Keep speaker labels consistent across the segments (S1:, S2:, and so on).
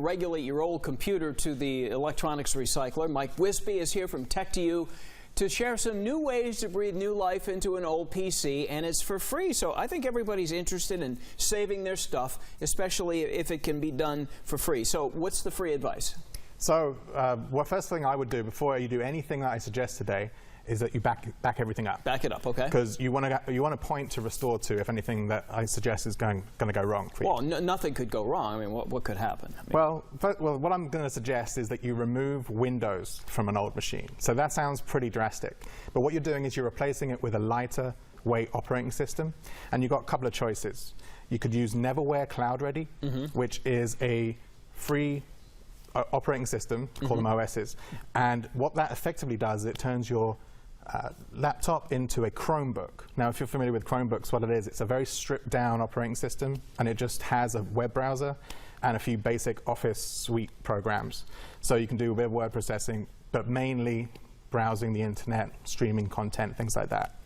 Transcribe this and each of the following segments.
S1: regulate your old computer to the electronics recycler. Mike Wisby is here from Tech2U to share some new ways to breathe new life into an old PC, and it's for free. So I think everybody's interested in saving their stuff, especially if it can be done for free. So what's the free advice?
S2: So first thing I would do before you do anything that I suggest today is that you back everything up.
S1: Back it up, okay.
S2: Because you want to point to restore to if anything that I suggest is going to go wrong for you.
S1: Well, nothing could go wrong. I mean, what could happen? I mean,
S2: well, what I'm going to suggest is that you remove Windows from an old machine. So that sounds pretty drastic. But what you're doing is you're replacing it with a lighter weight operating system. And you've got a couple of choices. You could use Neverware Cloud Ready, which is a free operating system, call them OSs. And what that effectively does, it turns your laptop into a Chromebook. Now, if you're familiar with Chromebooks, what it is, it's a very stripped down operating system, and it just has a web browser and a few basic Office suite programs. So you can do a bit of word processing, but mainly browsing the internet, streaming content, things like that.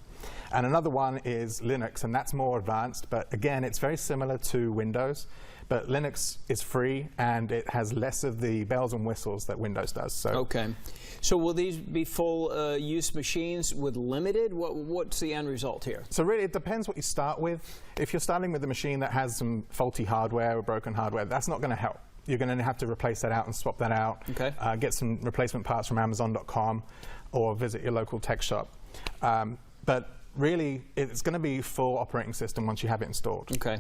S2: And another one is Linux, and that's more advanced, but again, it's very similar to Windows. But Linux is free, and it has less of the bells and whistles that Windows does. So.
S1: Okay. So will these be full use machines with limited? What's the end result here?
S2: So really, it depends what you start with. If you're starting with a machine that has some faulty hardware or broken hardware, that's not going to help. You're going to have to replace that out and swap that out. Okay. Get some replacement parts from Amazon.com or visit your local tech shop. But really, it's going to be full operating system once you have it installed. Okay.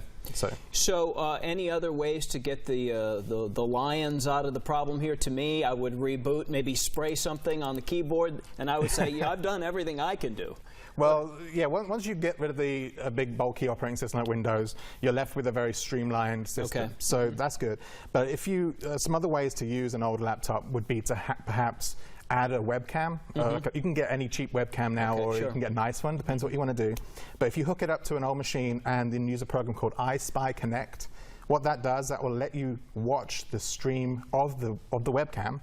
S2: So
S1: any other ways to get the lions out of the problem here? To me, I would reboot, maybe spray something on the keyboard, and I would say, yeah, I've done everything I can do.
S2: Well, yeah, once you get rid of the big, bulky operating system like Windows, you're left with a very streamlined system. Okay. So that's good. But if you, some other ways to use an old laptop would be to perhaps add a webcam. You can get any cheap webcam now, or you can get a nice one, depends what you want to do. But if you hook it up to an old machine and then use a program called iSpy Connect, what that does, that will let you watch the stream of the webcam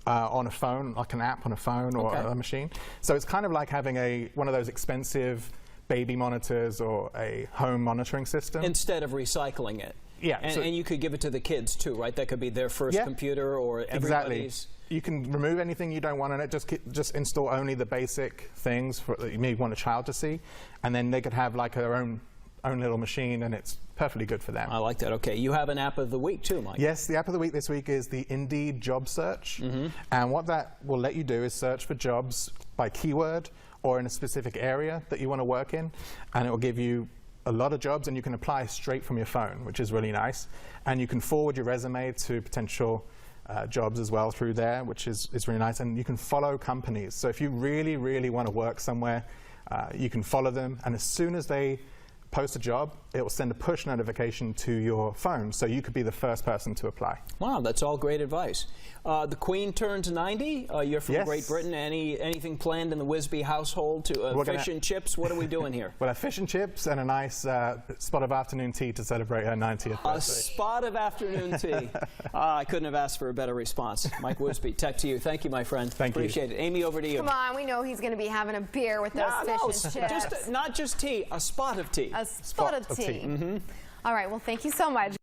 S2: on a phone, like an app on a phone or a machine. So it's kind of like having one of those expensive baby monitors or a home monitoring system.
S1: Instead of recycling it. Yeah. And you could give it to the kids too, right? That could be their first computer or everybody's.
S2: Exactly. You can remove anything you don't want on it. Just install only the basic things that you may want a child to see, and then they could have like their own little machine, and it's perfectly good for them.
S1: I like that. Okay, you have an app of the week too, Mike.
S2: Yes, the app of the week this week is the Indeed job search, and what that will let you do is search for jobs by keyword or in a specific area that you want to work in, and it will give you a lot of jobs, and you can apply straight from your phone, which is really nice. And you can forward your resume to potential jobs as well through there, which is really nice. And you can follow companies. So if you really, really want to work somewhere, you can follow them. And as soon as they post a job, it will send a push notification to your phone, so you could be the first person to apply.
S1: Wow, that's all great advice. The Queen turns 90. You're from Great Britain. Anything planned in the Wisby household to fish and chips? What are we doing here?
S2: Well, fish and chips and a nice spot of afternoon tea to celebrate her 90th birthday.
S1: A spot of afternoon tea. I couldn't have asked for a better response. Mike Wisby, Tech2U. Thank you, my friend.
S2: Thank you.
S1: Appreciate it. Amy, over to you.
S3: Come on, we know he's going to be having a beer with those fish and chips.
S1: Not just tea, a spot of tea.
S3: A spot of tea. All right, well, thank you so much.